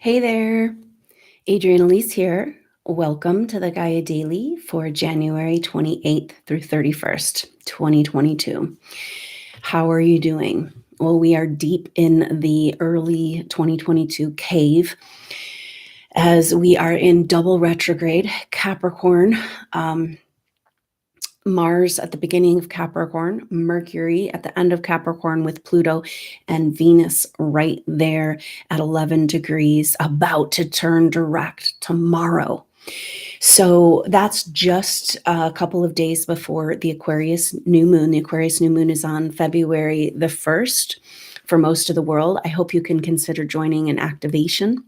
Hey there, Adrienne Elise here. Welcome to the Gaia Daily for January 28th through 31st, 2022. How are you doing? Well, we are deep in the early 2022 cave as we are in double retrograde Capricorn. Mars at the beginning of Capricorn, Mercury at the end of Capricorn with Pluto, and Venus right there at 11 degrees, about to turn direct tomorrow. So that's just a couple of days before the Aquarius new moon. The Aquarius new moon is on February the 1st for most of the world. I hope you can consider joining an activation.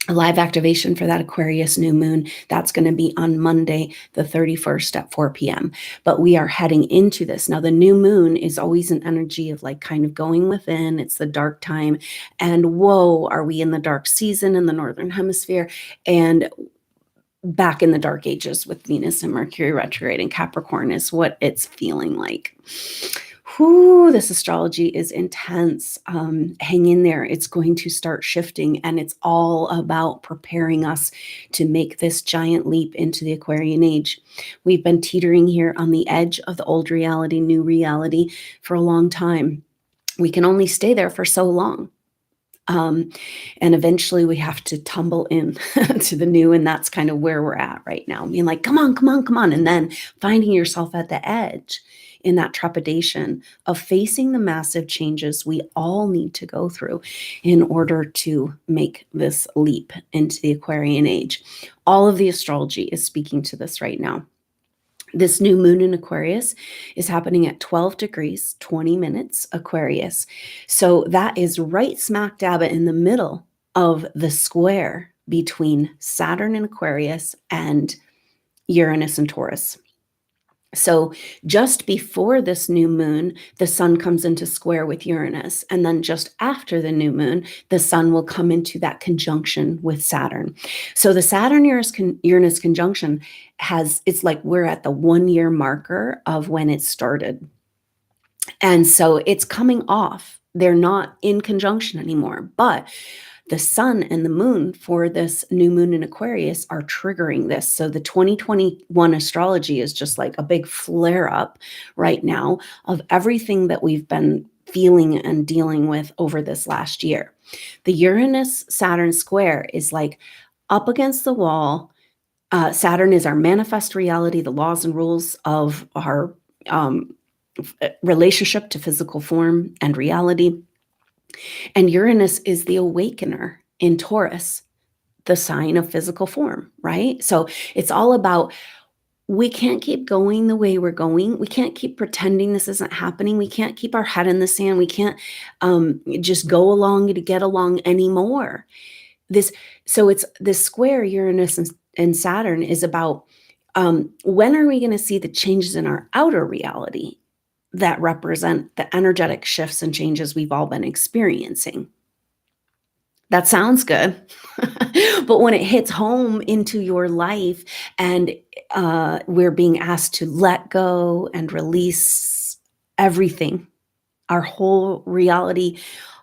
A live activation for that Aquarius new moon. That's going to be on Monday, the 31st at 4 p.m. But we are heading into this. Now, the new moon is always an energy of like kind of going within. It's the dark time. And whoa, are we in the dark season in the Northern Hemisphere? And back in the dark ages with Venus and Mercury retrograde and Capricorn is what it's feeling like. Whew, this astrology is intense. Hang in there. It's going to start shifting, and it's all about preparing us to make this giant leap into the Aquarian age. We've been teetering here on the edge of the old reality, new reality for a long time. We can only stay there for so long. And eventually we have to tumble in to the new, and that's kind of where we're at right now. Being like, come on, come on, come on. And then finding yourself at the edge in that trepidation of facing the massive changes we all need to go through in order to make this leap into the Aquarian age. All of the astrology is speaking to this right now. This new moon in Aquarius is happening at 12 degrees, 20 minutes Aquarius. So that is right smack dab in the middle of the square between Saturn in Aquarius and Uranus in Taurus. So just before this new moon, the sun comes into square with Uranus. And then just after the new moon, the sun will come into that conjunction with Saturn. So the Saturn-Uranus conjunction it's like we're at the 1 year marker of when it started. And so it's coming off. They're not in conjunction anymore, but the sun and the moon for this new moon in Aquarius are triggering this. So the 2021 astrology is just like a big flare up right now of everything that we've been feeling and dealing with over this last year. The Uranus-Saturn square is like up against the wall. Saturn is our manifest reality, the laws and rules of our relationship to physical form and reality. And Uranus is the awakener in Taurus, the sign of physical form, right? So it's all about, we can't keep going the way we're going. We can't keep pretending this isn't happening. We can't keep our head in the sand. We can't just go along to get along anymore. So it's this square Uranus and Saturn is about when are we going to see the changes in our outer reality that represent the energetic shifts and changes we've all been experiencing. That sounds good. But when it hits home into your life and we're being asked to let go and release everything, our whole reality,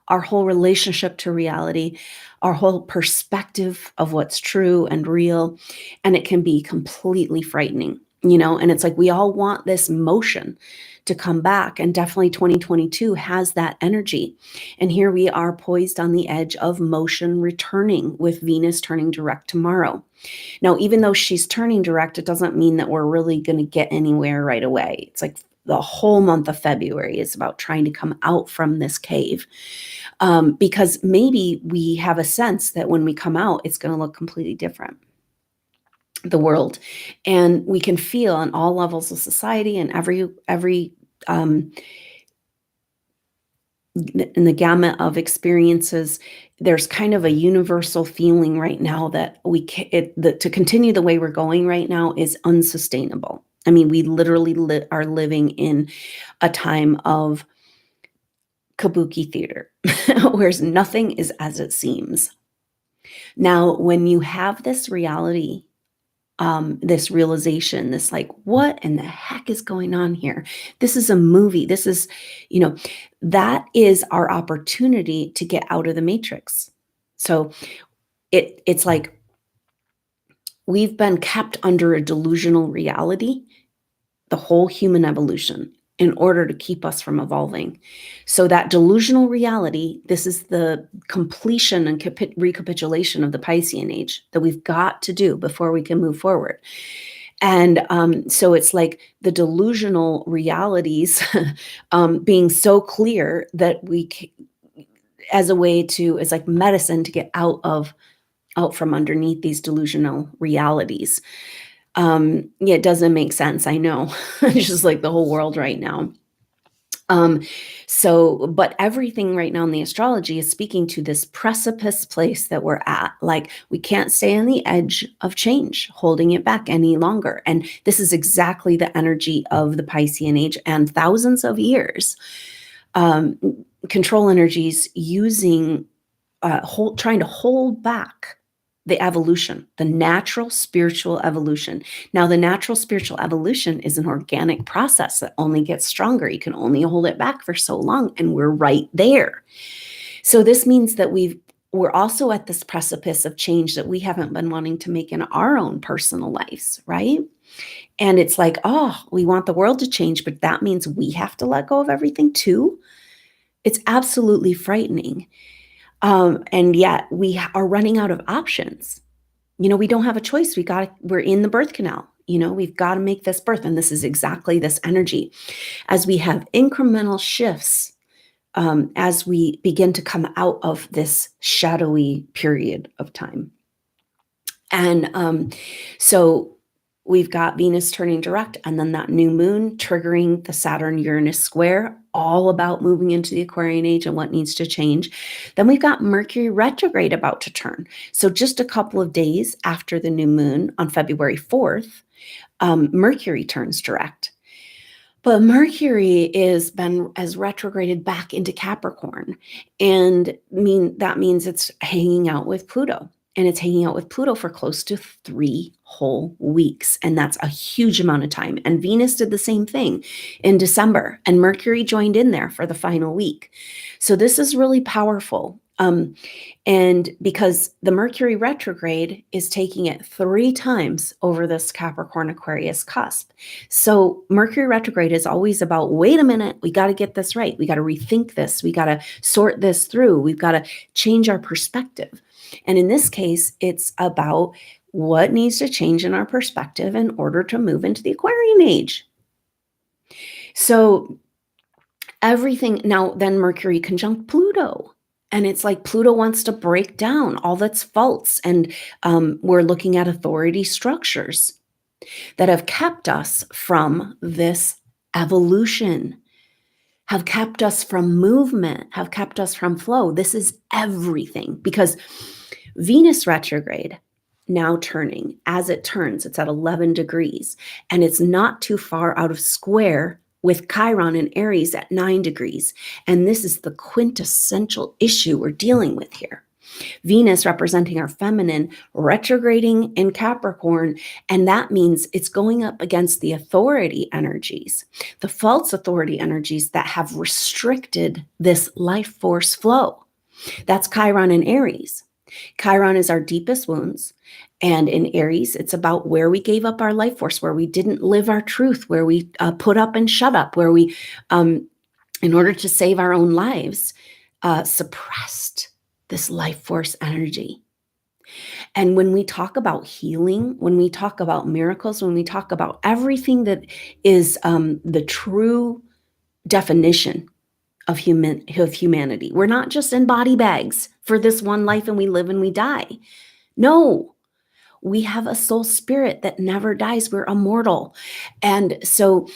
our whole relationship to reality, our whole perspective of what's true and real, and it can be completely frightening, and it's like we all want this motion to come back, and definitely 2022 has that energy. And here we are poised on the edge of motion returning with Venus turning direct tomorrow. Now, even though she's turning direct, it doesn't mean that we're really going to get anywhere right away. It's like the whole month of February is about trying to come out from this cave, because maybe we have a sense that when we come out, it's going to look completely different, the world. And we can feel on all levels of society and every in the gamut of experiences, there's kind of a universal feeling right now that to continue the way we're going right now is unsustainable. I mean, we literally are living in a time of kabuki theater, where nothing is as it seems. Now, when you have this reality, this realization, this like, what in the heck is going on here? This is a movie. This is, that is our opportunity to get out of the matrix. So it's like we've been kept under a delusional reality the whole human evolution in order to keep us from evolving. So that delusional reality, this is the completion and recapitulation of the Piscean age that we've got to do before we can move forward. And so it's like the delusional realities being so clear that as a way to, it's like medicine to get out from underneath these delusional realities. Yeah, it doesn't make sense. I know. It's just like the whole world right now. But everything right now in the astrology is speaking to this precipice place that we're at. Like we can't stay on the edge of change, holding it back any longer. And this is exactly the energy of the Piscean age and thousands of years. Control energies using, trying to hold back the evolution, the natural spiritual evolution. Now, the natural spiritual evolution is an organic process that only gets stronger. You can only hold it back for so long, and we're right there. So this means that we're also at this precipice of change that we haven't been wanting to make in our own personal lives, right? And it's like, oh, we want the world to change, but that means we have to let go of everything too. It's absolutely frightening. And yet we are running out of options. We don't have a choice. We're in the birth canal. We've got to make this birth. And this is exactly this energy. As we have incremental shifts, as we begin to come out of this shadowy period of time. And so we've got Venus turning direct, and then that new moon triggering the Saturn-Uranus square, all about moving into the Aquarian age and what needs to change. Then we've got Mercury retrograde about to turn. So just a couple of days after the new moon on February 4th, Mercury turns direct. But Mercury has retrograded back into Capricorn. And that means it's hanging out with Pluto. And it's hanging out with Pluto for close to 3 whole weeks. And that's a huge amount of time. And Venus did the same thing in December. And Mercury joined in there for the final week. So this is really powerful. And because the Mercury retrograde is taking it 3 times over this Capricorn Aquarius cusp. So Mercury retrograde is always about, wait a minute, we got to get this right. We got to rethink this. We got to sort this through. We've got to change our perspective. And in this case, it's about what needs to change in our perspective in order to move into the Aquarian age. So everything now, then Mercury conjunct Pluto. And it's like Pluto wants to break down all that's false. And we're looking at authority structures that have kept us from this evolution, have kept us from movement, have kept us from flow. This is everything, because Venus retrograde now turning, as it turns, it's at 11 degrees, and it's not too far out of square with Chiron in Aries at 9 degrees. And this is the quintessential issue we're dealing with here. Venus representing our feminine, retrograding in Capricorn, and that means it's going up against the authority energies, the false authority energies that have restricted this life force flow. That's Chiron in Aries. Chiron is our deepest wounds. And in Aries, it's about where we gave up our life force, where we didn't live our truth, where we put up and shut up, where we, in order to save our own lives, suppressed this life force energy. And when we talk about healing, when we talk about miracles, when we talk about everything that is the true definition of humanity, we're not just in body bags for this one life and we live and we die. No, we have a soul spirit that never dies. We're immortal. And so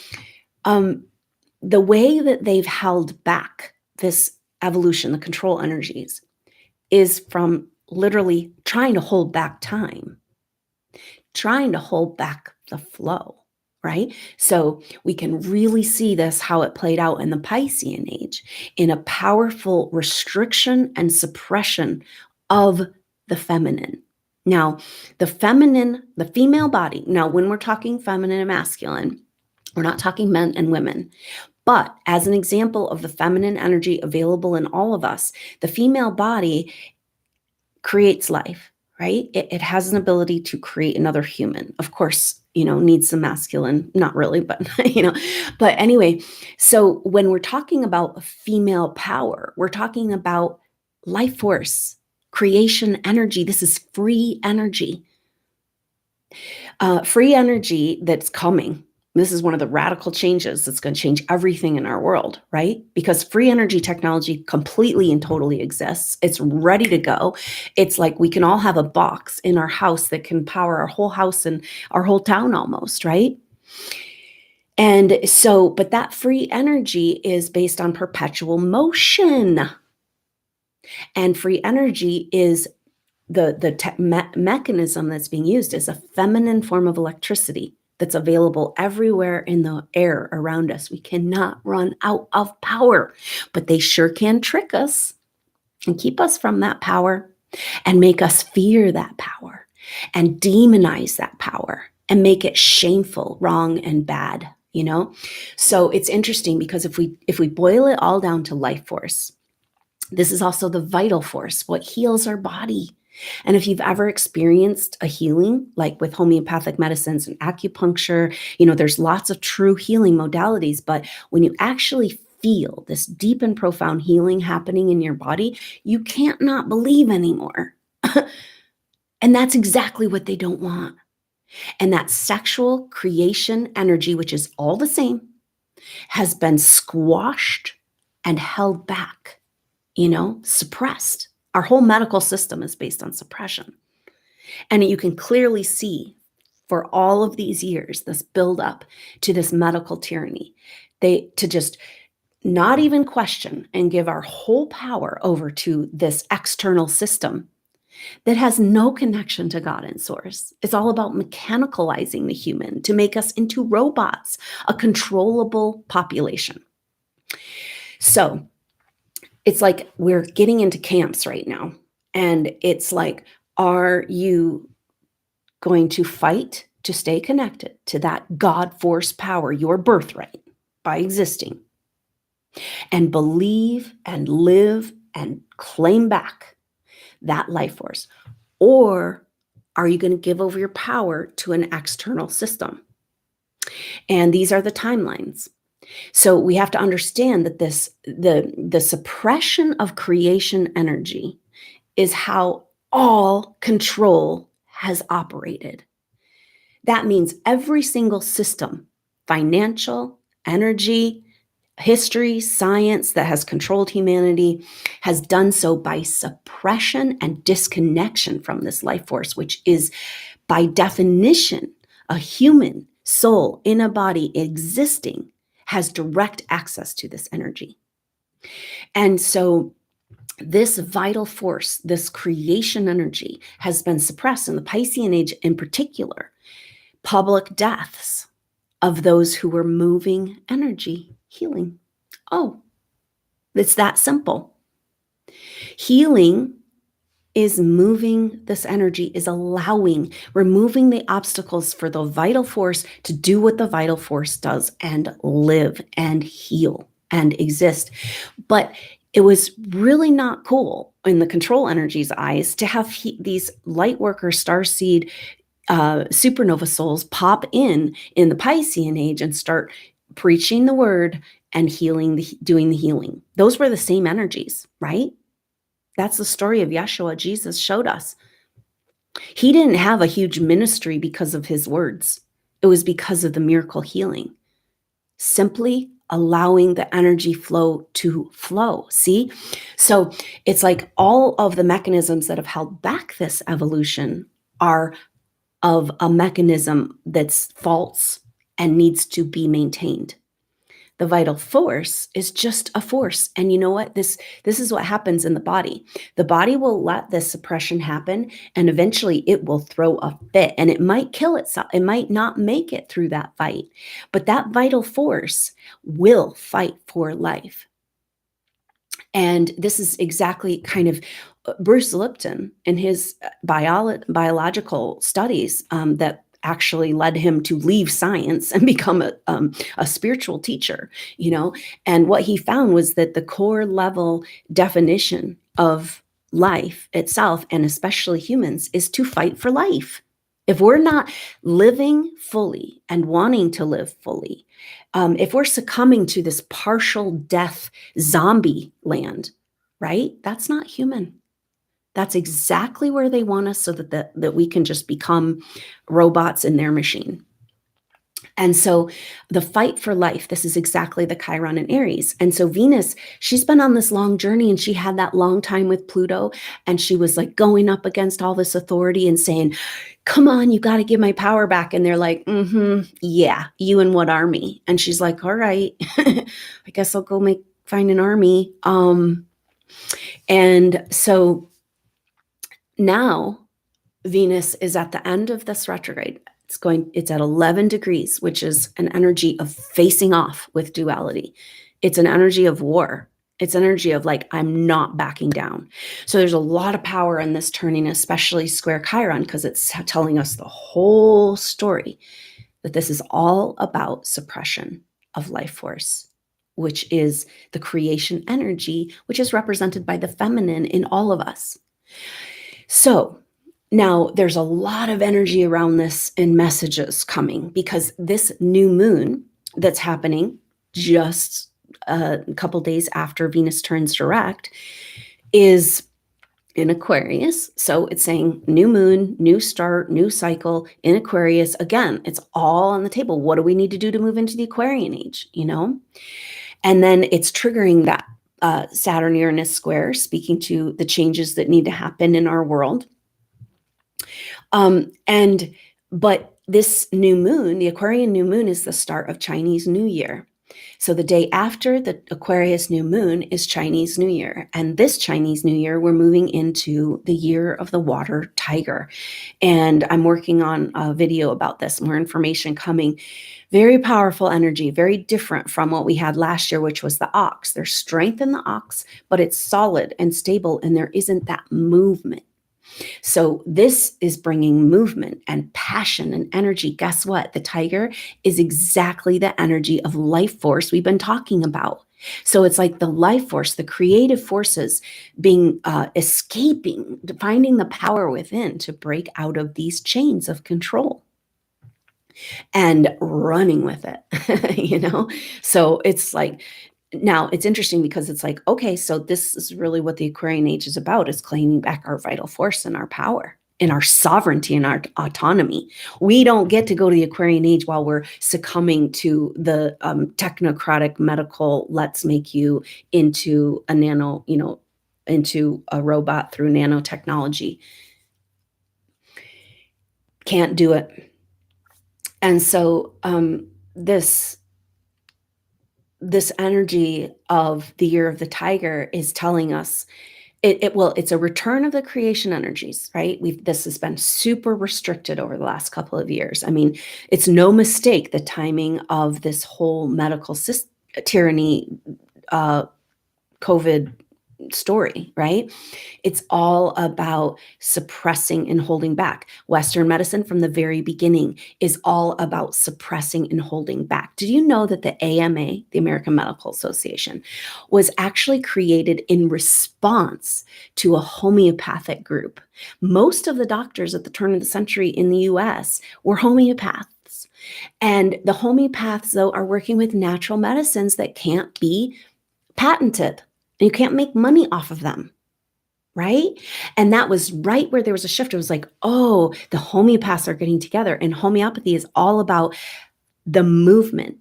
the way that they've held back this evolution, the control energies, is from literally trying to hold back time, trying to hold back the flow, right? So we can really see this, how it played out in the Piscean age, in a powerful restriction and suppression of the feminine. Now, the female body, now when we're talking feminine and masculine, we're not talking men and women. But as an example of the feminine energy available in all of us, the female body creates life. right? It has an ability to create another human. Of course, needs some masculine, not really, but, but anyway, so when we're talking about female power, we're talking about life force, creation energy. This is free energy. Free energy that's coming. This is one of the radical changes that's going to change everything in our world, right? Because free energy technology completely and totally exists. It's ready to go. It's like we can all have a box in our house that can power our whole house and our whole town almost, right? And so, but that free energy is based on perpetual motion. And free energy is the mechanism that's being used is a feminine form of electricity that's available everywhere in the air around us. We cannot run out of power, but they sure can trick us and keep us from that power and make us fear that power and demonize that power and make it shameful, wrong, and bad, So it's interesting because if we boil it all down to life force, this is also the vital force, what heals our body. And if you've ever experienced a healing, like with homeopathic medicines and acupuncture, there's lots of true healing modalities. But when you actually feel this deep and profound healing happening in your body, you can't not believe anymore. And that's exactly what they don't want. And that sexual creation energy, which is all the same, has been squashed and held back, suppressed. Our whole medical system is based on suppression. And you can clearly see for all of these years, this buildup to this medical tyranny, to just not even question and give our whole power over to this external system that has no connection to God and source. It's all about mechanicalizing the human to make us into robots, a controllable population. So it's like we're getting into camps right now. And it's like, are you going to fight to stay connected to that God force power, your birthright, by existing, and believe and live and claim back that life force? Or are you going to give over your power to an external system? And these are the timelines. So we have to understand that the suppression of creation energy is how all control has operated. That means every single system, financial, energy, history, science that has controlled humanity has done so by suppression and disconnection from this life force, which is by definition a human soul in a body existing has direct access to this energy. And so this vital force, this creation energy, has been suppressed in the Piscean age in particular. Public deaths of those who were moving energy, healing. Oh, it's that simple. Healing is moving this energy, is removing the obstacles for the vital force to do what the vital force does and live and heal and exist. But it was really not cool in the control energy's eyes to have these light worker starseed supernova souls pop in the Piscean age and start preaching the word and healing, doing the healing. Those were the same energies, right? That's the story of Yeshua. Jesus showed us. He didn't have a huge ministry because of his words. It was because of the miracle healing. Simply allowing the energy flow to flow. See? So it's like all of the mechanisms that have held back this evolution are of a mechanism that's false and needs to be maintained. The vital force is just a force. And you know what? This is what happens in the body. The body will let this suppression happen, and eventually it will throw a fit, and it might kill itself. It might not make it through that fight, but that vital force will fight for life. And this is exactly kind of Bruce Lipton in his biological studies that actually led him to leave science and become a spiritual teacher, And what he found was that the core level definition of life itself, and especially humans, is to fight for life. If we're not living fully and wanting to live fully, if we're succumbing to this partial death zombie land, right? That's not human. That's exactly where they want us, so that we can just become robots in their machine. And so the fight for life, this is exactly the Chiron in Aries. And so Venus, she's been on this long journey, and she had that long time with Pluto, and she was like going up against all this authority and saying, come on, you got to give my power back. And they're like, yeah, you and what army? And she's like, all right, I guess I'll go find an army. And so now Venus is at the end of this retrograde. It's at 11 degrees, which is an energy of facing off with duality. It's an energy of war. It's energy of like, I'm not backing down. So there's a lot of power in this turning, especially square Chiron, because it's telling us the whole story, that this is all about suppression of life force, which is the creation energy, which is represented by the feminine in all of us. So now there's a lot of energy around this and messages coming, because this new moon that's happening just a couple days after Venus turns direct is in Aquarius. So it's saying new moon, new start, new cycle in Aquarius. Again, it's all on the table. What do we need to do to move into the Aquarian age, And then it's triggering that Saturn-Uranus square, speaking to the changes that need to happen in our world. But this new moon, the Aquarian new moon, is the start of Chinese New Year. So the day after the Aquarius new moon is Chinese New Year. And this Chinese New Year, we're moving into the year of the water tiger. And I'm working on a video about this, more information coming. Very powerful energy, very different from what we had last year, which was the ox. There's strength in the ox, but it's solid and stable, and there isn't that movement. So this is bringing movement and passion and energy. Guess what? The tiger is exactly the energy of life force we've been talking about. So it's like the life force, the creative forces being escaping, finding the power within to break out of these chains of control and running with it, So it's like, now it's interesting because it's like, okay, so this is really what the Aquarian age is about, is claiming back our vital force and our power and our sovereignty and our autonomy. We don't get to go to the Aquarian age while we're succumbing to the technocratic medical, let's make you into a into a robot through nanotechnology. Can't do it. And so this energy of the year of the tiger is telling us it's a return of the creation energies, right? This has been super restricted over the last couple of years. I mean, it's no mistake the timing of this whole medical tyranny, COVID story, right? It's all about suppressing and holding back. Western medicine from the very beginning is all about suppressing and holding back. Did you know that the AMA, the American Medical Association, was actually created in response to a homeopathic group? Most of the doctors at the turn of the century in the US were homeopaths. And the homeopaths, though, are working with natural medicines that can't be patented. And you can't make money off of them, right? And that was right where there was a shift. It was like, oh, the homeopaths are getting together. And homeopathy is all about the movement.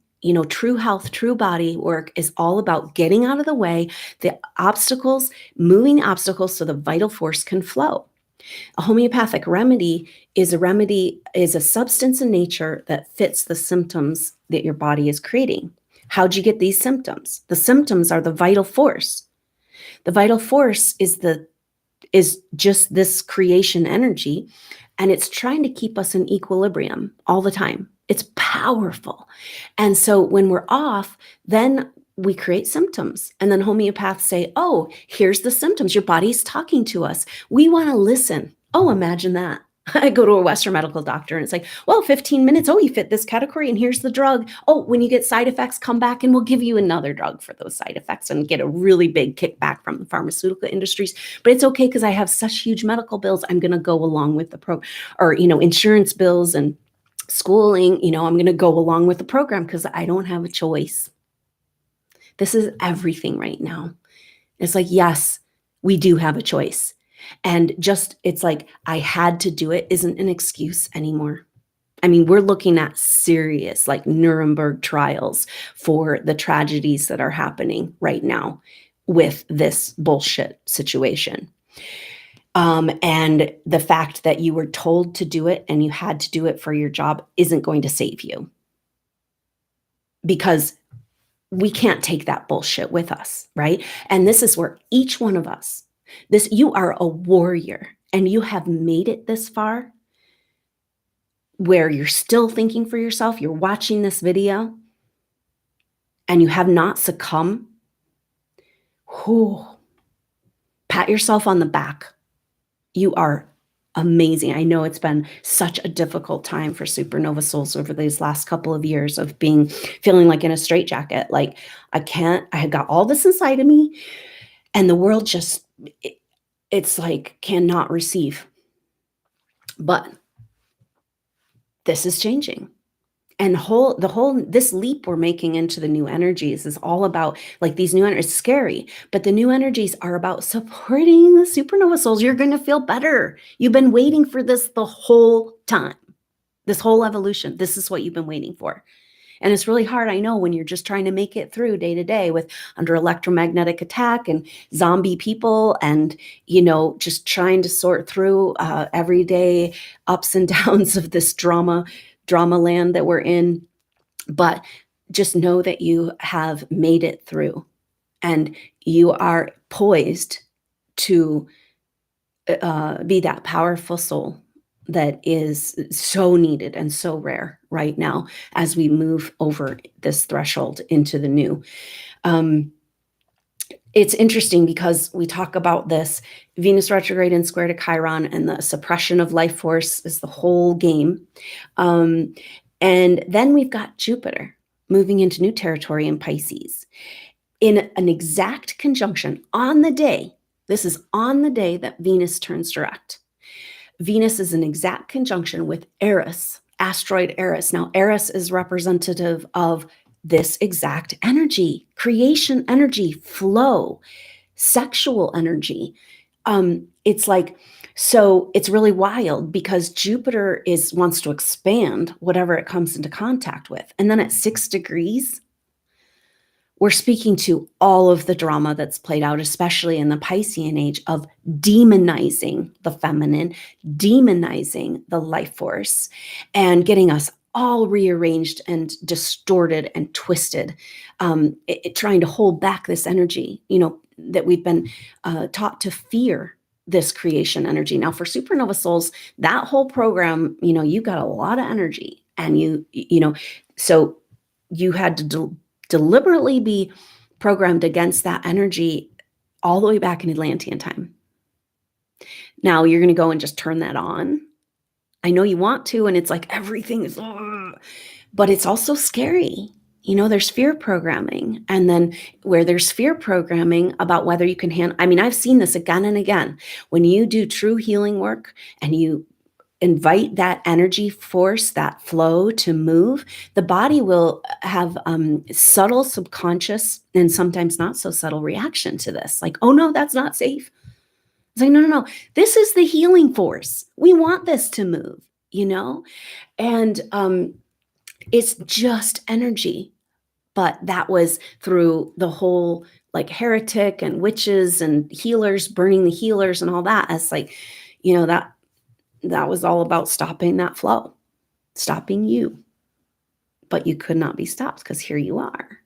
True health, true body work is all about getting out of the way, the obstacles, moving obstacles so the vital force can flow. A homeopathic remedy is a substance in nature that fits the symptoms that your body is creating. How'd you get these symptoms? The symptoms are the vital force. The vital force is just this creation energy, and it's trying to keep us in equilibrium all the time. It's powerful. And so when we're off, then we create symptoms. And then homeopaths say, oh, here's the symptoms. Your body's talking to us. We want to listen. Oh, imagine that. I go to a Western medical doctor and it's like, well, 15 minutes. Oh, you fit this category and here's the drug. Oh, when you get side effects, come back and we'll give you another drug for those side effects, and get a really big kickback from the pharmaceutical industries. But it's okay because I have such huge medical bills. I'm going to go along with the or, insurance bills and schooling, I'm going to go along with the program because I don't have a choice. This is everything right now. It's like, yes, we do have a choice. And just, it's like, I had to do it isn't an excuse anymore. I mean, we're looking at serious, like Nuremberg trials for the tragedies that are happening right now with this bullshit situation. And the fact that you were told to do it and you had to do it for your job isn't going to save you, because we can't take that bullshit with us, right? And this is where each one of us, you are a warrior and you have made it this far where you're still thinking for yourself, you're watching this video and you have not succumbed. Whew. Pat yourself on the back. You are amazing. I know it's been such a difficult time for supernova souls over these last couple of years of feeling like in a straitjacket. Like, I had got all this inside of me and the world just, it's like cannot receive. But this is changing. And this leap we're making into the new energies is all about, like, these new energies. It's scary, but the new energies are about supporting the supernova souls. You're going to feel better. You've been waiting for this the whole time. This whole evolution. This is what you've been waiting for. And it's really hard, I know, when you're just trying to make it through day to day under electromagnetic attack and zombie people and, just trying to sort through everyday ups and downs of this drama land that we're in. But just know that you have made it through and you are poised to be that powerful soul that is so needed and so rare right now as we move over this threshold into the new. It's interesting because we talk about this Venus retrograde and square to Chiron, and the suppression of life force is the whole game. And then we've got Jupiter moving into new territory in Pisces in an exact conjunction on the day. This is on the day that Venus turns direct. Venus is an exact conjunction with Eris, asteroid Eris. Now, Eris is representative of this exact energy, creation energy, flow, sexual energy. It's like, so it's really wild because Jupiter wants to expand whatever it comes into contact with. And then at 6 degrees, we're speaking to all of the drama that's played out, especially in the Piscean age, of demonizing the feminine, demonizing the life force, and getting us all rearranged and distorted and twisted, trying to hold back this energy, that we've been taught to fear this creation energy. Now, for supernova souls, that whole program, you got a lot of energy, and so you had to deliberately be programmed against that energy all the way back in Atlantean time. Now you're going to go and just turn that on. I know you want to, and it's like everything is, but it's also scary. There's fear programming. And then where there's fear programming about whether you can handle, I've seen this again and again. When you do true healing work and you invite that energy force, that flow to move, the body will have subtle, subconscious, and sometimes not so subtle reaction to this. Like, oh no, that's not safe. It's like, no. This is the healing force. We want this to move, and it's just energy. But that was through the whole, like, heretic and witches and healers, burning the healers and all that. It's like, that was all about stopping that flow, stopping you. But you could not be stopped because here you are.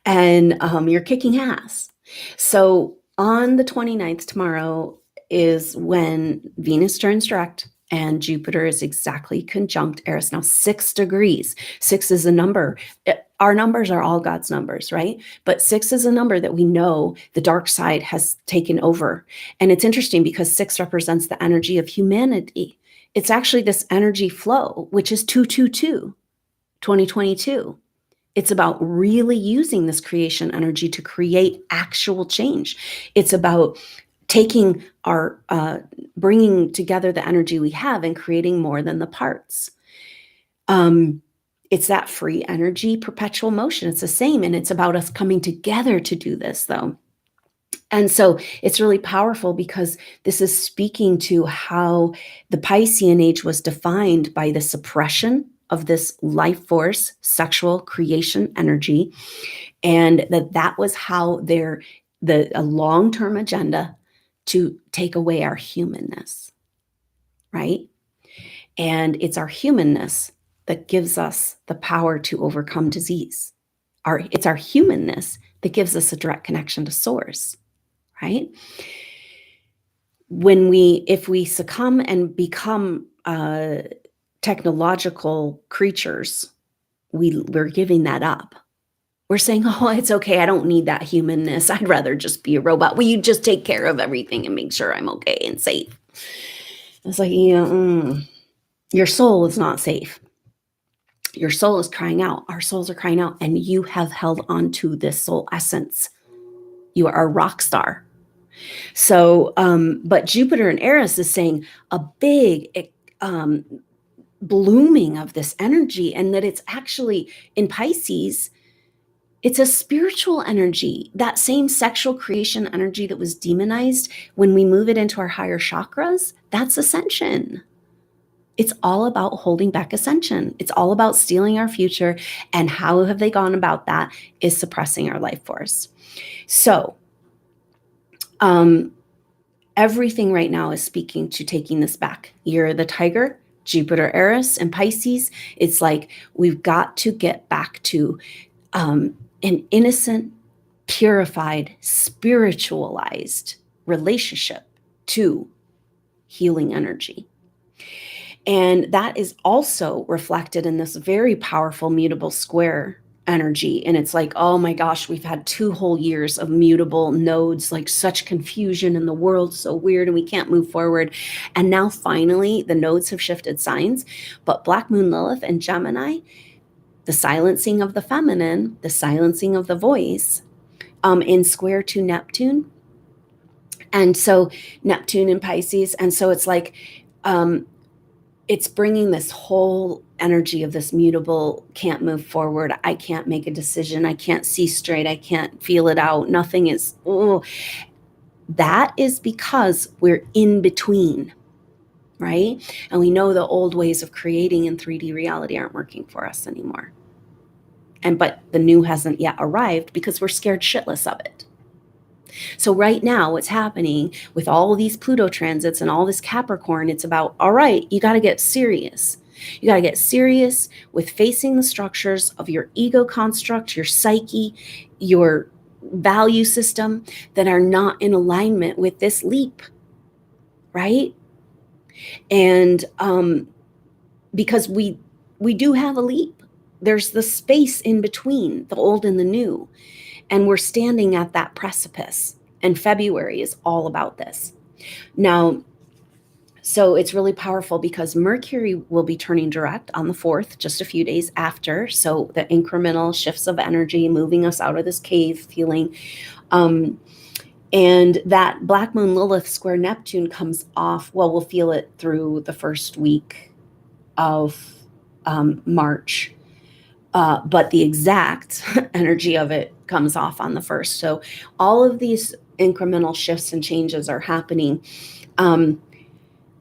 And you're kicking ass. So on the 29th, tomorrow, is when Venus turns direct and Jupiter is exactly conjunct Eris. Now, 6 degrees. 6 is a number. Our numbers are all God's numbers, right? But 6 is a number that we know the dark side has taken over. And it's interesting because 6 represents the energy of humanity. It's actually this energy flow, which is 222, 2022. It's about really using this creation energy to create actual change. It's about taking our, bringing together the energy we have and creating more than the parts. It's that free energy, perpetual motion. It's the same. And it's about us coming together to do this, though. And so it's really powerful because this is speaking to how the Piscean age was defined by the suppression of this life force, sexual creation energy, and that was how a long-term agenda to take away our humanness, right? And it's our humanness that gives us the power to overcome disease. It's our humanness that gives us a direct connection to source, right? If we succumb and become technological creatures, we're giving that up. We're saying, oh, it's okay. I don't need that humanness. I'd rather just be a robot. Will you just take care of everything and make sure I'm okay and safe? It's like, your soul is not safe. Your soul is crying out. Our souls are crying out. And you have held on to this soul essence. You are a rock star. So, but Jupiter and Eris is saying a big blooming of this energy, and that it's actually in Pisces, it's a spiritual energy. That same sexual creation energy that was demonized, when we move it into our higher chakras, that's ascension. It's all about holding back ascension. It's all about stealing our future. And how have they gone about that? Is suppressing our life force. So, everything right now is speaking to taking this back. Year of the Tiger, Jupiter, Eris, and Pisces. It's like we've got to get back to an innocent, purified, spiritualized relationship to healing energy. And that is also reflected in this very powerful mutable square energy. And it's like, oh my gosh, we've had 2 whole years of mutable nodes, like such confusion in the world, so weird, and we can't move forward. And now finally the nodes have shifted signs. But Black Moon Lilith and Gemini, the silencing of the feminine, the silencing of the voice, in square to Neptune. And so Neptune in Pisces. And so it's like, it's bringing this whole energy of this mutable, can't move forward. I can't make a decision. I can't see straight. I can't feel it out. Nothing is, that is because we're in between, right? And we know the old ways of creating in 3D reality aren't working for us anymore. But the new hasn't yet arrived because we're scared shitless of it. So right now, what's happening with all these Pluto transits and all this Capricorn, it's about, all right, you got to get serious. You got to get serious with facing the structures of your ego construct, your psyche, your value system that are not in alignment with this leap, right? And because we do have a leap. There's the space in between the old and the new. And we're standing at that precipice. And February is all about this. Now, so it's really powerful because Mercury will be turning direct on the 4th, just a few days after. So the incremental shifts of energy, moving us out of this cave feeling. And that Black Moon Lilith square Neptune comes off. Well, we'll feel it through the first week of March. But the exact energy of it comes off on the 1st. So all of these incremental shifts and changes are happening. And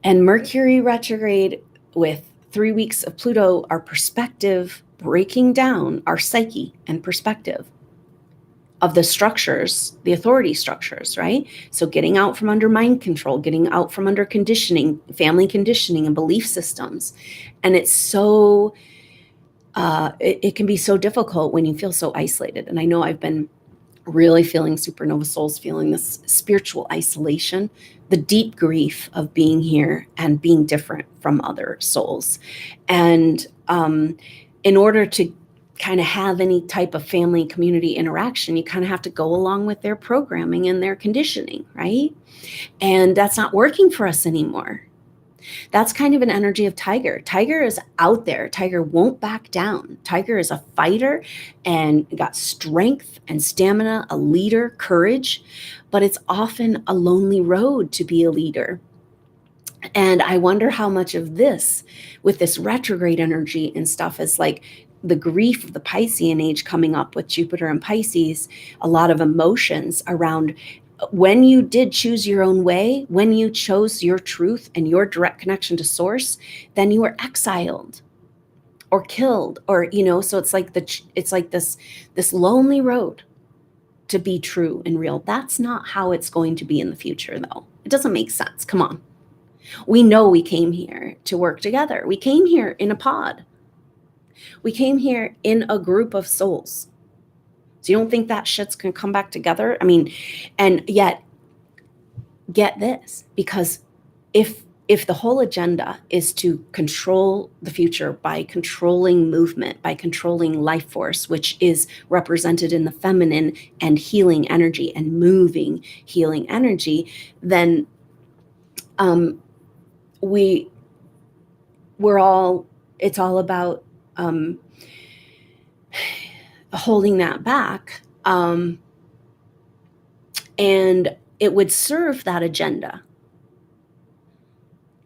Mercury retrograde with 3 weeks of Pluto, our perspective, breaking down our psyche and perspective of the structures, the authority structures, right? So getting out from under mind control, getting out from under conditioning, family conditioning and belief systems. And it's so... it can be so difficult when you feel so isolated. And I know I've been really feeling supernova souls, feeling this spiritual isolation, the deep grief of being here and being different from other souls. And in order to kind of have any type of family community interaction, you kind of have to go along with their programming and their conditioning, right? And that's not working for us anymore. That's kind of an energy of Tiger. Tiger is out there. Tiger won't back down. Tiger is a fighter and got strength and stamina, a leader, courage, but it's often a lonely road to be a leader. And I wonder how much of this, with this retrograde energy and stuff, is like the grief of the Piscean age coming up with Jupiter and Pisces, a lot of emotions around when you did choose your own way, when you chose your truth and your direct connection to source, then you were exiled or killed, or, you know, so it's like this lonely road to be true and real. That's not how it's going to be in the future, though. It doesn't make sense. Come on. We know we came here to work together. We came here in a pod. We came here in a group of souls. So you don't think that shit's going to come back together? I mean, and yet get this, because if the whole agenda is to control the future by controlling movement, by controlling life force, which is represented in the feminine and healing energy and moving healing energy, then it's all about holding that back, and it would serve that agenda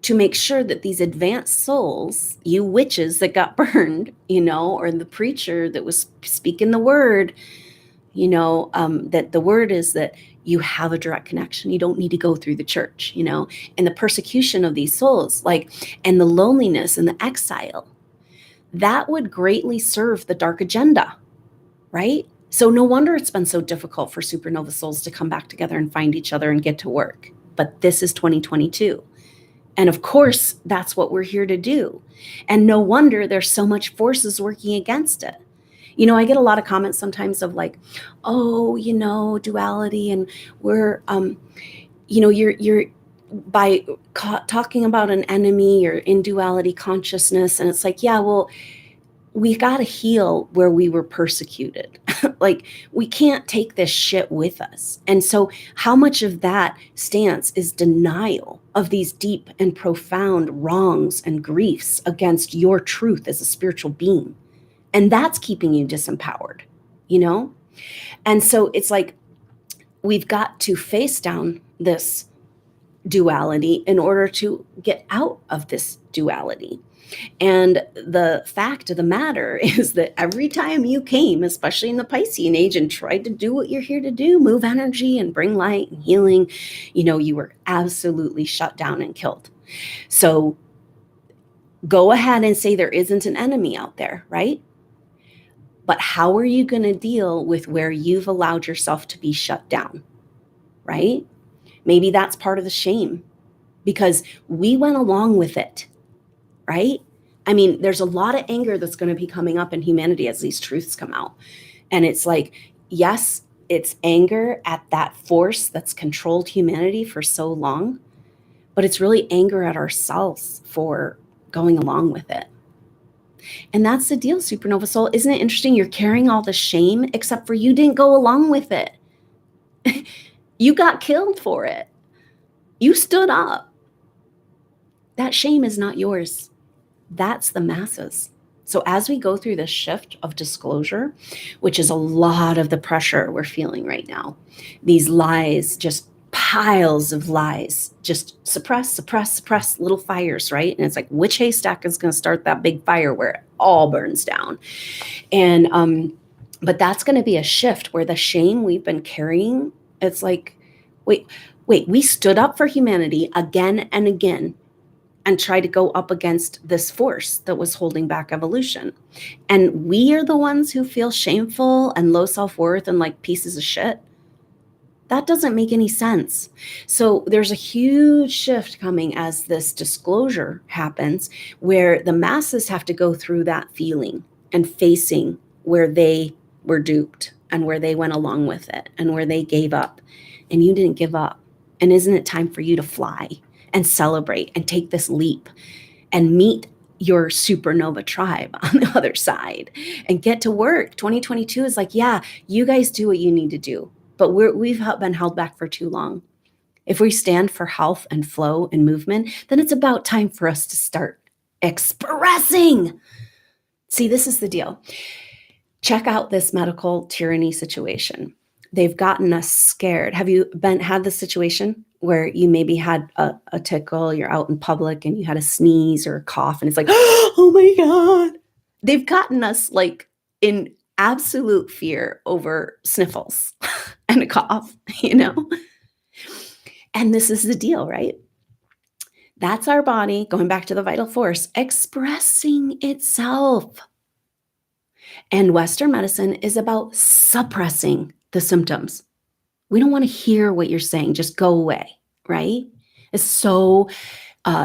to make sure that these advanced souls, you witches that got burned, you know, or the preacher that was speaking the word, you know, that the word is that you have a direct connection. You don't need to go through the church, you know, and the persecution of these souls, like, and the loneliness and the exile, that would greatly serve the dark agenda, right? So no wonder it's been so difficult for supernova souls to come back together and find each other and get to work. But this is 2022. And of course, that's what we're here to do. And no wonder there's so much forces working against it. You know, I get a lot of comments sometimes of like, oh, you know, duality, and we're, you know, you're by talking about an enemy, you're in duality consciousness. And it's like, yeah, well, we got to heal where we were persecuted. Like, we can't take this shit with us. And so how much of that stance is denial of these deep and profound wrongs and griefs against your truth as a spiritual being? And that's keeping you disempowered, you know? And so it's like, we've got to face down this duality in order to get out of this duality. And the fact of the matter is that every time you came, especially in the Piscean age, and tried to do what you're here to do, move energy and bring light and healing, you know, you were absolutely shut down and killed. So go ahead and say there isn't an enemy out there, right? But how are you going to deal with where you've allowed yourself to be shut down, right? Maybe that's part of the shame, because we went along with it, right? I mean, there's a lot of anger that's going to be coming up in humanity as these truths come out. And it's like, yes, it's anger at that force that's controlled humanity for so long, but it's really anger at ourselves for going along with it. And that's the deal, supernova soul. Isn't it interesting? You're carrying all the shame, except for you didn't go along with it. You got killed for it. You stood up. That shame is not yours. That's the masses. So as we go through this shift of disclosure, which is a lot of the pressure we're feeling right now, these lies, just piles of lies, just suppress little fires, right? And it's like, which haystack is going to start that big fire where it all burns down? And but that's going to be a shift where the shame we've been carrying, it's like, wait, we stood up for humanity again and again and try to go up against this force that was holding back evolution. And we are the ones who feel shameful and low self-worth and like pieces of shit. That doesn't make any sense. So there's a huge shift coming as this disclosure happens, where the masses have to go through that feeling and facing where they were duped and where they went along with it and where they gave up, and you didn't give up. And isn't it time for you to fly and celebrate and take this leap and meet your supernova tribe on the other side and get to work? 2022 is like, yeah, you guys do what you need to do, but we've been held back for too long. If we stand for health and flow and movement, then it's about time for us to start expressing. See, this is the deal. Check out this medical tyranny situation. They've gotten us scared. Have you had this situation where you maybe had a tickle, you're out in public and you had a sneeze or a cough and it's like, oh my God. They've gotten us like in absolute fear over sniffles and a cough, And this is the deal, right? That's our body, going back to the vital force, expressing itself. And Western medicine is about suppressing the symptoms. We don't want to hear what you're saying. Just go away, right? It's so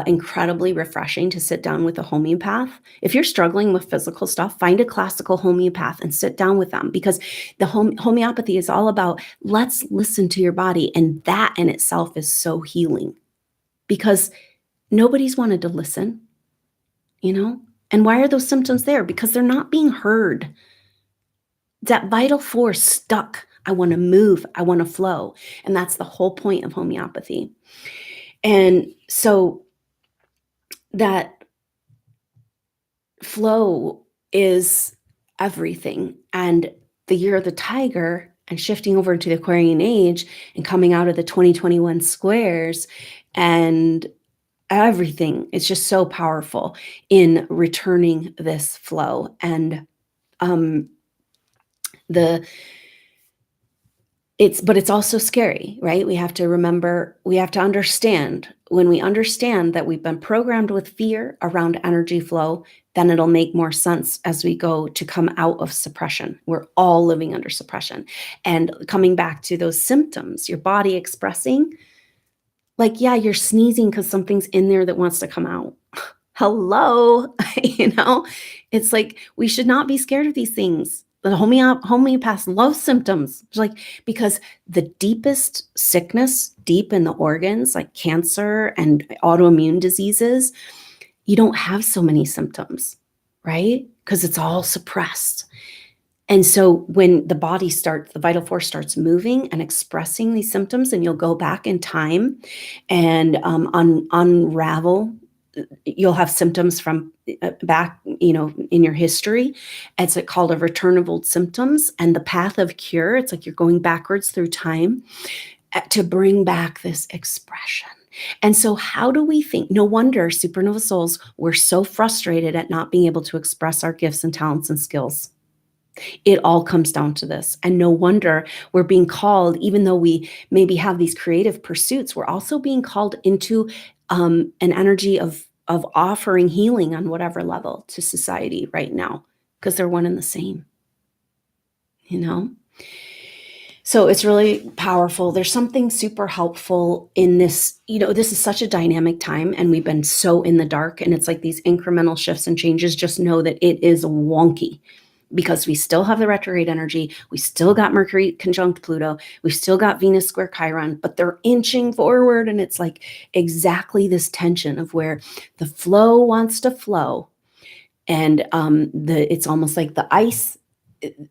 incredibly refreshing to sit down with a homeopath. If you're struggling with physical stuff, find a classical homeopath and sit down with them, because the homeopathy is all about, let's listen to your body. And that in itself is so healing, because nobody's wanted to listen, And why are those symptoms there? Because they're not being heard. That vital force stuck. I want to move. I want to flow. And that's the whole point of homeopathy. And so that flow is everything. And the year of the tiger and shifting over to the Aquarian age and coming out of the 2021 squares and everything, it's just so powerful in returning this flow. And it's also scary, right? We have to remember, we have to understand, when we understand that we've been programmed with fear around energy flow, then it'll make more sense as we go to come out of suppression. We're all living under suppression. And coming back to those symptoms, your body expressing, like, yeah, you're sneezing because something's in there that wants to come out. Hello, it's like, we should not be scared of these things. The homeopaths love symptoms. It's like, because the deepest sickness, deep in the organs, like cancer and autoimmune diseases, you don't have so many symptoms, right? Because it's all suppressed. And so when the body starts, the vital force starts moving and expressing these symptoms, and you'll go back in time and unravel. You'll have symptoms from back, in your history. It's called a return of old symptoms, and the path of cure. It's like you're going backwards through time to bring back this expression. And so how do we think? No wonder supernova souls were so frustrated at not being able to express our gifts and talents and skills. It all comes down to this. And no wonder we're being called, even though we maybe have these creative pursuits, we're also being called into an energy of offering healing on whatever level to society right now, because they're one and the same, So it's really powerful. There's something super helpful in this. This is such a dynamic time, and we've been so in the dark, and it's like these incremental shifts and changes. Just know that it is wonky, because we still have the retrograde energy. We still got Mercury conjunct Pluto. We still got Venus square Chiron, but they're inching forward. And it's like exactly this tension of where the flow wants to flow. And it's almost like the ice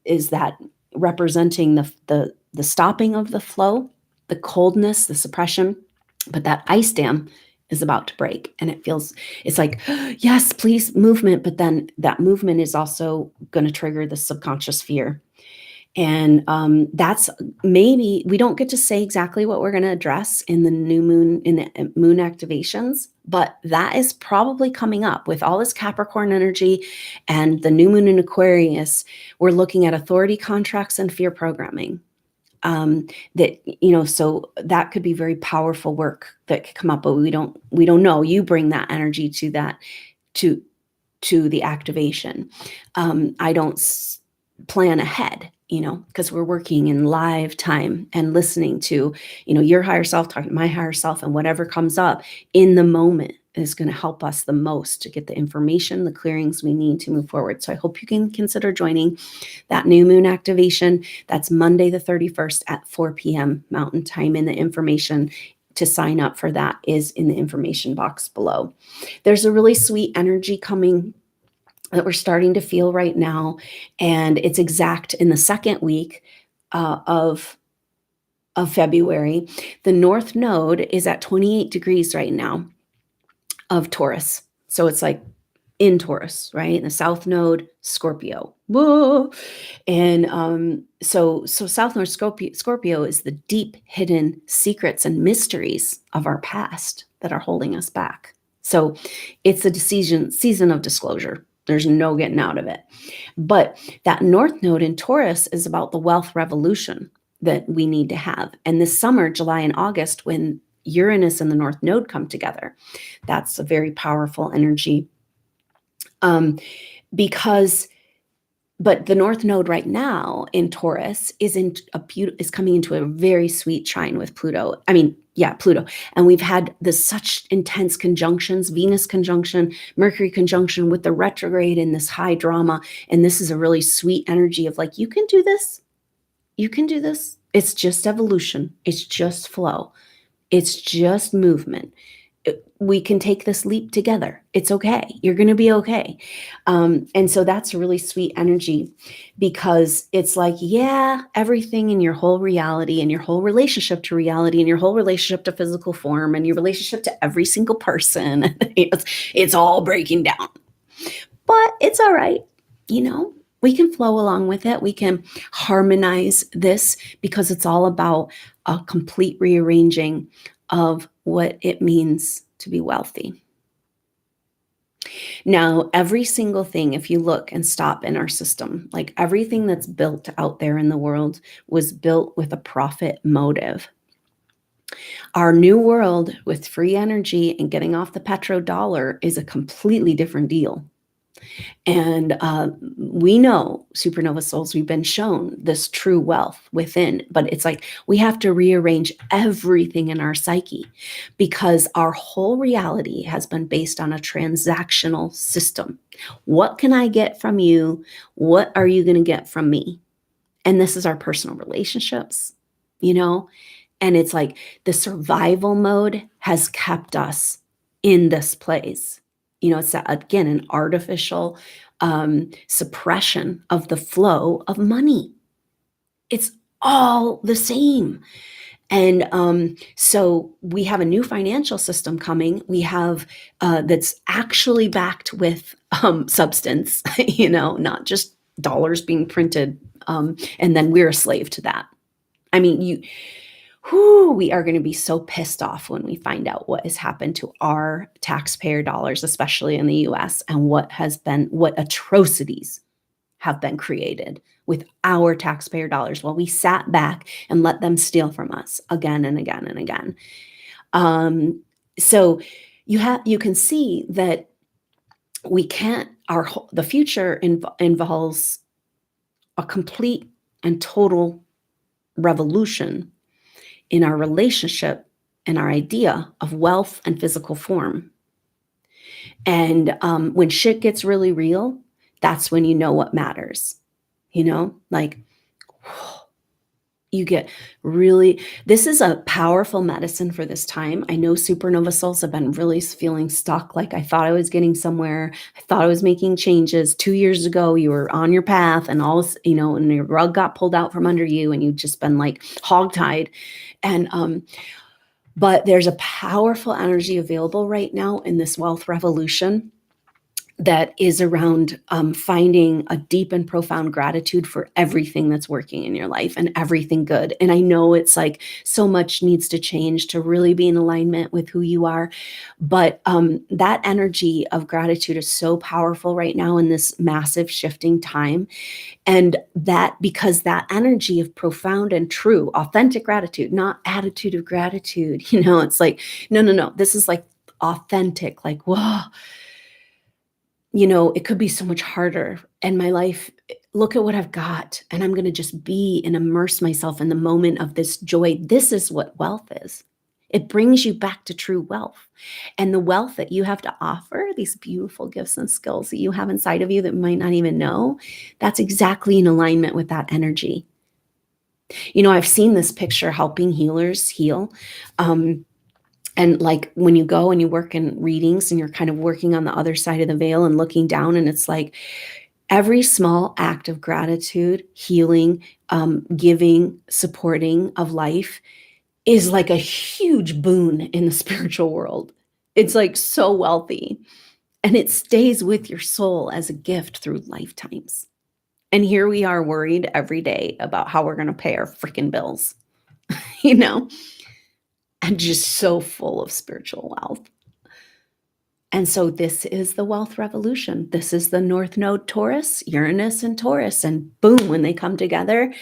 is that representing the stopping of the flow, the coldness, the suppression, but that ice dam is about to break. And it's like, yes, please, movement. But then that movement is also going to trigger the subconscious fear. And that's maybe, we don't get to say exactly what we're going to address in the new moon, in the moon activations, but that is probably coming up with all this Capricorn energy and the new moon in Aquarius. We're looking at authority contracts and fear programming. So that could be very powerful work that could come up, but we don't know. You bring that energy to that, to the activation. I don't plan ahead, because we're working in live time and listening to, your higher self talking to my higher self, and whatever comes up in the moment is going to help us the most to get the information, the clearings we need to move forward. So I hope you can consider joining that new moon activation. That's Monday the 31st at 4 p.m. Mountain Time, and the information to sign up for that is in the information box below. There's a really sweet energy coming that we're starting to feel right now, and it's exact in the second week of February. The North Node is at 28 degrees right now of Taurus. So it's like in Taurus, right? And the South Node, Scorpio. Whoa. And so South Node Scorpio is the deep hidden secrets and mysteries of our past that are holding us back. So it's a season of disclosure. There's no getting out of it. But that North Node in Taurus is about the wealth revolution that we need to have. And this summer, July and August, when Uranus and the North Node come together, that's a very powerful energy. But the North Node right now in Taurus is coming into a very sweet trine with Pluto. Pluto. And we've had such intense conjunctions, Venus conjunction, Mercury conjunction with the retrograde and this high drama. And this is a really sweet energy of like, you can do this. You can do this. It's just evolution. It's just flow. It's just movement. We can take this leap together. It's okay. You're going to be okay. And so that's a really sweet energy, because it's like, yeah, everything in your whole reality and your whole relationship to reality and your whole relationship to physical form and your relationship to every single person, it's all breaking down. But it's all right. We can flow along with it. We can harmonize this, because it's all about a complete rearranging of what it means to be wealthy. Now, every single thing, if you look and stop in our system, like everything that's built out there in the world was built with a profit motive. Our new world with free energy and getting off the petrodollar is a completely different deal. And we know, supernova souls, we've been shown this true wealth within, but it's like we have to rearrange everything in our psyche, because our whole reality has been based on a transactional system. What can I get from you? What are you going to get from me? And this is our personal relationships, and it's like the survival mode has kept us in this place. It's again an artificial suppression of the flow of money. It's all the same. And so we have a new financial system coming. We have that's actually backed with substance, not just dollars being printed. And then we're a slave to that. We are going to be so pissed off when we find out what has happened to our taxpayer dollars, especially in the US, and what atrocities have been created with our taxpayer dollars while we sat back and let them steal from us again and again and again. So you can see that we can't, the future involves a complete and total revolution in our relationship and our idea of wealth and physical form. And when shit gets really real, that's when you know what matters. Like you get really, this is a powerful medicine for this time. I know supernova souls have been really feeling stuck. Like I thought I was getting somewhere. I thought I was making changes. 2 years ago, you were on your path and all, and your rug got pulled out from under you and you've just been like hogtied. And, but there's a powerful energy available right now in this wealth revolution that is around finding a deep and profound gratitude for everything that's working in your life and everything good. And I know it's like so much needs to change to really be in alignment with who you are. But that energy of gratitude is so powerful right now in this massive shifting time. And because that energy of profound and true, authentic gratitude, not attitude of gratitude, it's like, no, this is like authentic, like, whoa. It could be so much harder. And my life, look at what I've got. And I'm going to just be and immerse myself in the moment of this joy. This is what wealth is. It brings you back to true wealth. And the wealth that you have to offer, these beautiful gifts and skills that you have inside of you that you might not even know, that's exactly in alignment with that energy. I've seen this picture helping healers heal. And like when you go and you work in readings and you're kind of working on the other side of the veil and looking down, and it's like every small act of gratitude, healing, giving, supporting of life is like a huge boon in the spiritual world. It's like so wealthy, and it stays with your soul as a gift through lifetimes. And here we are worried every day about how we're going to pay our freaking bills, and just so full of spiritual wealth. And so this is the wealth revolution. This is the North Node Taurus, Uranus and Taurus. And boom, when they come together,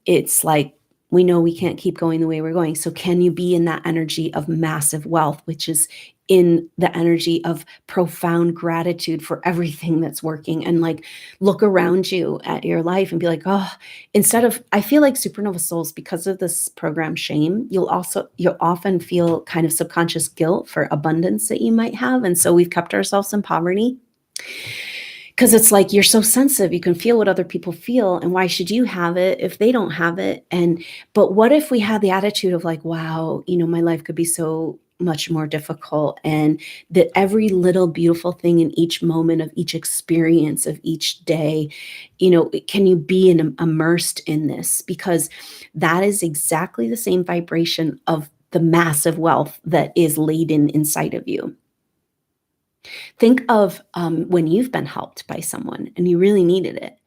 it's like, we know we can't keep going the way we're going. So can you be in that energy of massive wealth, which is in the energy of profound gratitude for everything that's working, and like look around you at your life and be like, oh, I feel like supernova souls, because of this program shame, you'll often feel kind of subconscious guilt for abundance that you might have. And so we've kept ourselves in poverty. Because it's like, you're so sensitive, you can feel what other people feel, and why should you have it if they don't have it? But what if we had the attitude of like, wow, my life could be so much more difficult, and that every little beautiful thing in each moment of each experience of each day, can you be immersed in this? Because that is exactly the same vibration of the massive wealth that is laden inside of you. Think of when you've been helped by someone and you really needed it,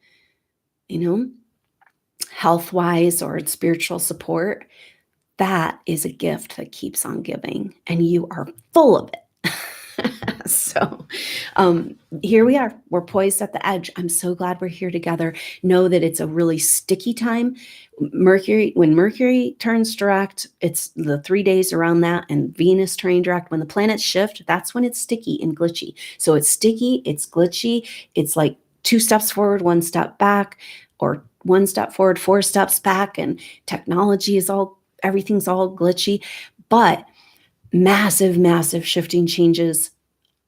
health-wise or spiritual support. That is a gift that keeps on giving, and you are full of it. So here we are. We're poised at the edge. I'm so glad we're here together. Know that it's a really sticky time. When Mercury turns direct, it's the 3 days around that, and Venus turning direct. When the planets shift, that's when it's sticky and glitchy. So it's sticky, it's glitchy. It's like 2 steps forward, 1 step back, or 1 step forward, 4 steps back, and technology everything's all glitchy. But massive, massive shifting changes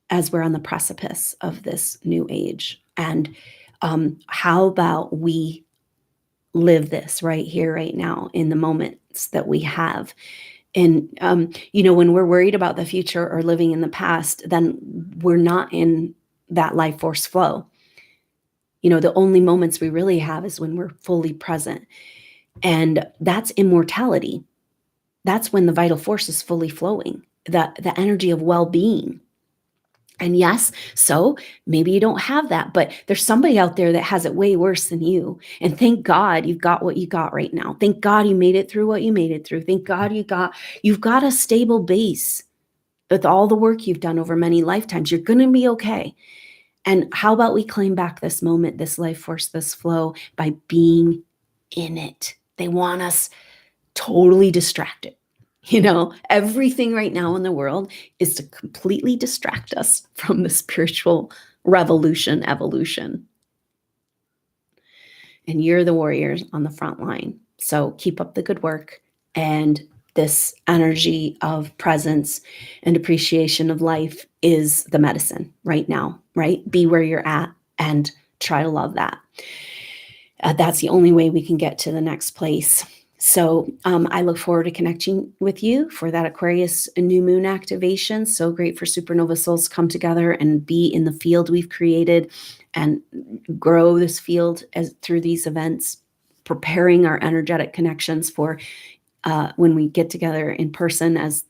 as we're on the precipice of this new age. And how about we live this right here, right now, in the moments that we have? And, when we're worried about the future or living in the past, then we're not in that life force flow. The only moments we really have is when we're fully present. And that's immortality. That's when the vital force is fully flowing, the energy of well-being. And yes, so maybe you don't have that, but there's somebody out there that has it way worse than you. And thank God you've got what you got right now. Thank God you made it through what you made it through. Thank God you've got a stable base with all the work you've done over many lifetimes. You're going to be okay. And how about we claim back this moment, this life force, this flow, by being in it? They want us totally distracted. Everything right now in the world is to completely distract us from the spiritual evolution. And you're the warriors on the front line. So keep up the good work. And this energy of presence and appreciation of life is the medicine right now, right? Be where you're at and try to love that. That's the only way we can get to the next place. So I look forward to connecting with you for that Aquarius new moon activation. So great for supernova souls to come together and be in the field we've created and grow this field through these events, preparing our energetic connections for when we get together in person as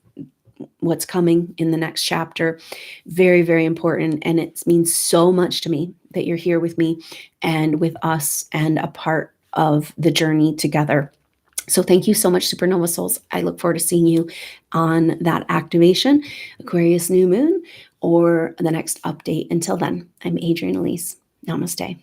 what's coming in the next chapter. Very, very important. And it means so much to me that you're here with me and with us and a part of the journey together. So thank you so much, supernova souls. I look forward to seeing you on that activation, Aquarius new moon, or the next update. Until then, I'm Adrienne Elise. Namaste.